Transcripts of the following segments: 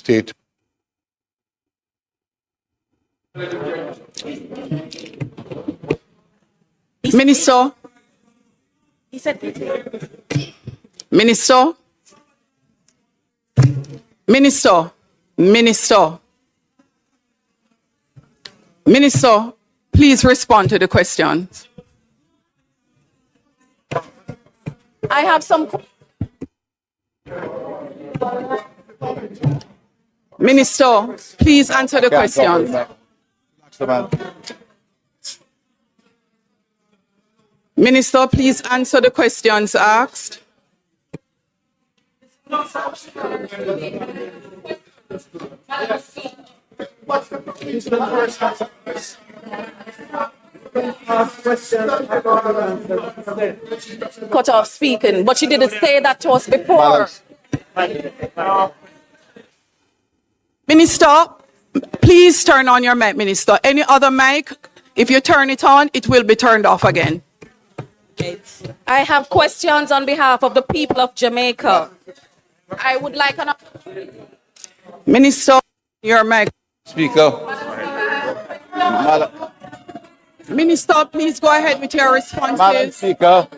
State. Minister. He said, Minister. Minister. Minister. Minister, please respond to the questions. I have some. Minister, please answer the questions. Minister, please answer the questions asked. Cut off speaking, but she didn't say that to us before. Minister, please turn on your mic, Minister. Any other mic, if you turn it on, it will be turned off again. I have questions on behalf of the people of Jamaica. I would like an... Minister, your mic. Speaker. Minister, please go ahead with your Madam responses. Speaker.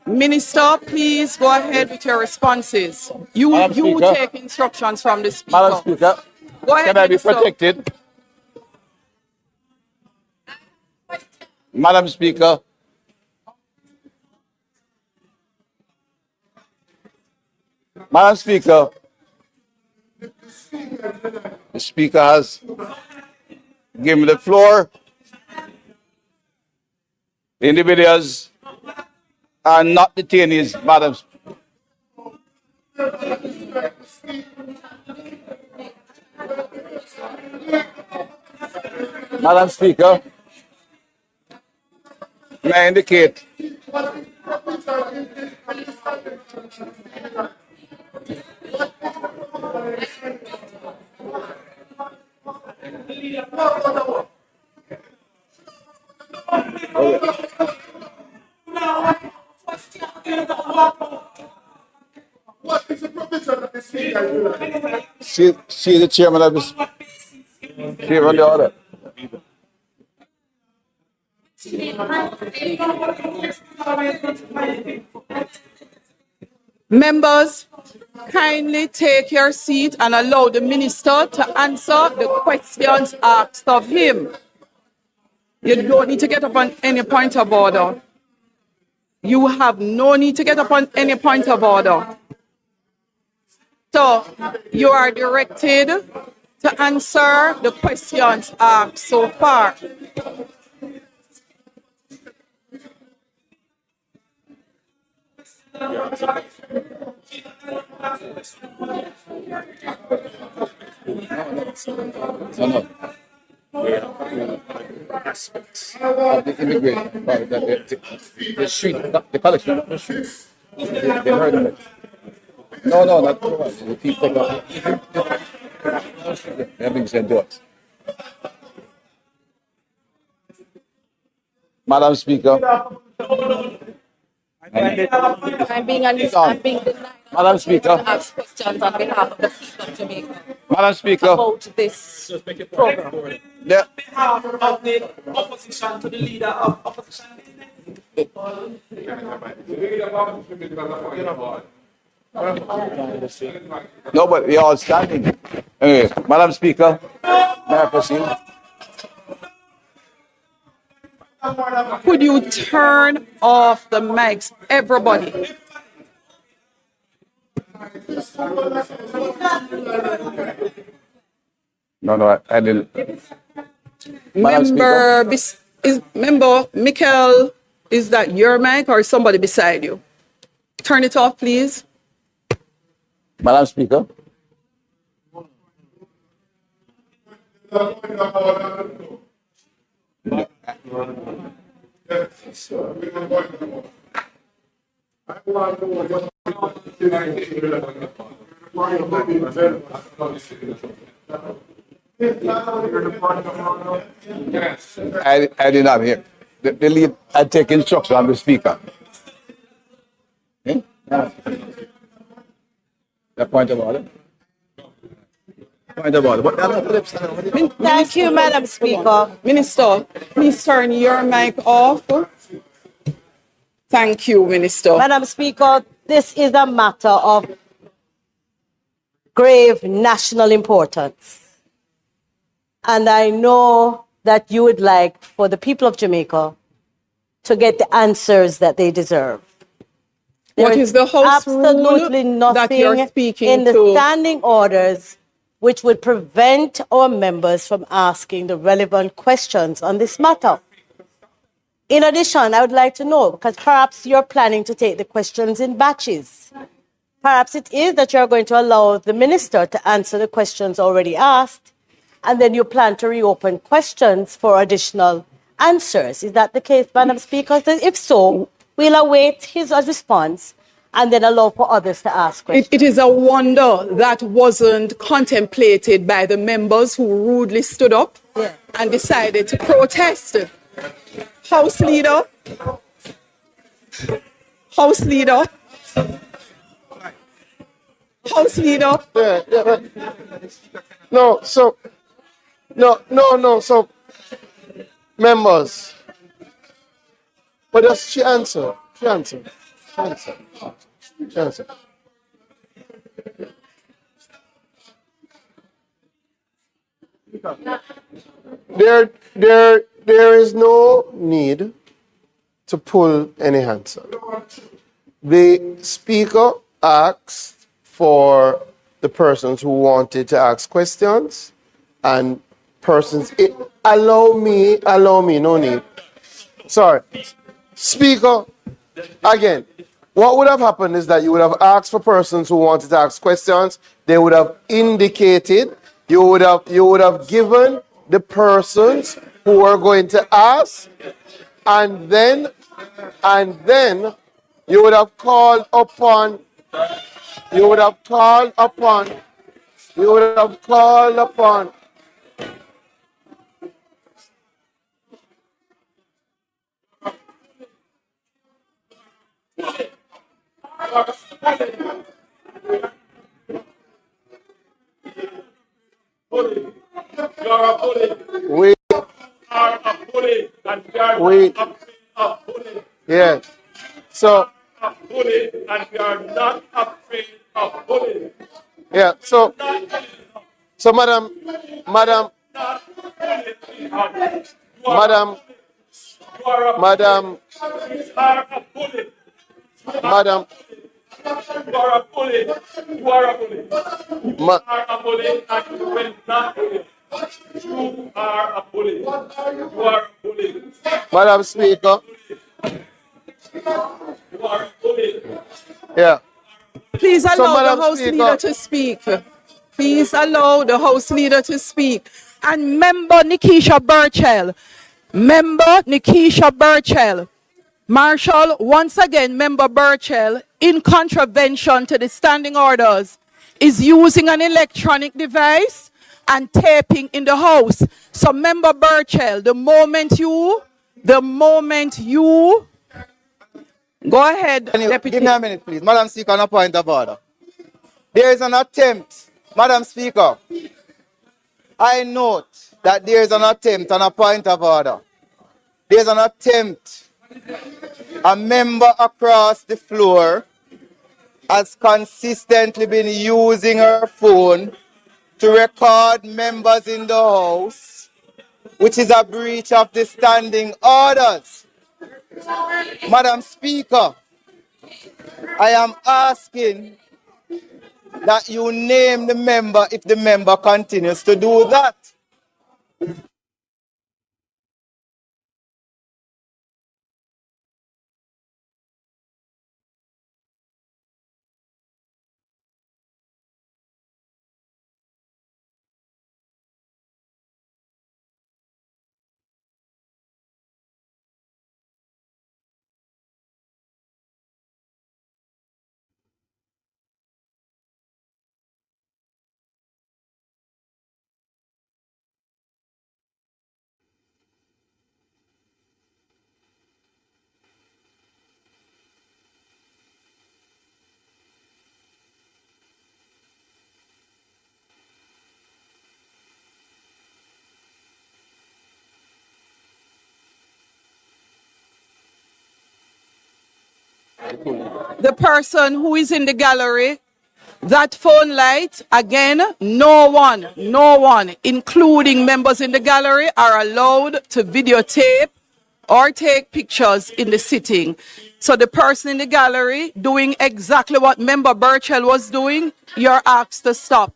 Minister, please go ahead with your responses. You Speaker. take instructions from the speaker. Madam Speaker. Go ahead, Can I be Minister. protected? Madam Speaker. Madam Speaker. The Speaker has given me the floor. The individuals are not detainees, Madam. Madam Speaker, may I indicate what is the provision of the Speaker? she is the chairman of this. She run the order. Members, kindly take your seat and allow the minister to answer the questions asked of him. You don't need to get up on any point of order. You have no need to get up on any point of order. So you are directed to answer the questions asked so far. No. Aspects of the immigration, the street, the collection, the street. They heard of it. No, not the one. The people that they have been said to us. Madam Speaker. I'm being denied Madam Speaker. to ask questions on behalf of the people of Jamaica Madam Speaker. about this program. Yeah. On behalf of the opposition to the leader of opposition. No, but we are all standing. Anyway, Madam Speaker, may I proceed? Could you turn off the mics, everybody? No, I didn't. Madam Member Michael, is that your mic or somebody beside you? Turn it off, please. Madam Speaker. I did not hear. The lead, I take instruction on the speaker. Eh? The point of order. Point of order. But Thank you, Madam Speaker. Minister, please turn your mic off. Thank you, Minister. Madam Speaker, this is a matter of grave national importance. And I know that you would like for the people of Jamaica to get the answers that they deserve. What is the House absolutely rule that you're nothing speaking in the to? standing orders which would prevent our members from asking the relevant questions on this matter. In addition, I would like to know, because perhaps you're planning to take the questions in batches. Perhaps it is that you're going to allow the minister to answer the questions already asked, and then you plan to reopen questions for additional answers. Is that the case, Madam Speaker? If so, we'll await his response and then allow for others to ask questions. It is a wonder that wasn't contemplated by the members who rudely stood up and decided to protest. House Leader. House Leader. House Leader. No, so, so, members. But just she answer. There is no need to pull any answer. The speaker asked for the persons who wanted to ask questions and persons. Allow me, no need. Sorry. Speaker, again, what would have happened is that you would have asked for persons who wanted to ask questions. They would have indicated, you would have given the persons who were going to ask, and then you would have called upon yes. So and we are not afraid of bullying. Yeah. So Madam, you are a bully. You are a bully. You are a bully, and you will not bully. You are a bully. You are a bully. Madam Speaker. You are a bully. Yeah. Please allow the House Leader to speak. Please allow the House Leader to speak. And member Nickeisha Burchell. Marshall, once again, member Burchell, in contravention to the standing orders, is using an electronic device and taping in the House. So member Burchell, the moment you go ahead, Deputy. Give me a minute, please. Madam Speaker, on a point of order. There is an attempt, Madam Speaker. I note that there is an attempt on a point of order. There is an attempt. A member across the floor has consistently been using her phone to record members in the House, which is a breach of the standing orders. Madam Speaker, I am asking that you name the member if the member continues to do that. The person who is in the gallery, that phone light, again, no one, including members in the gallery, are allowed to videotape or take pictures in the sitting. So the person in the gallery doing exactly what Member Burchell was doing, you're asked to stop.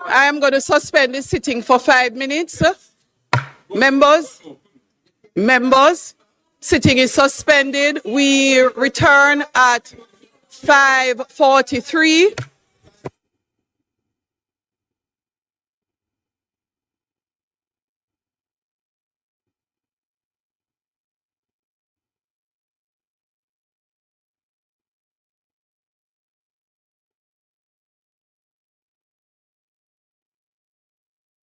I am going to suspend the sitting for 5 minutes. Members, sitting is suspended. We return at 5:43.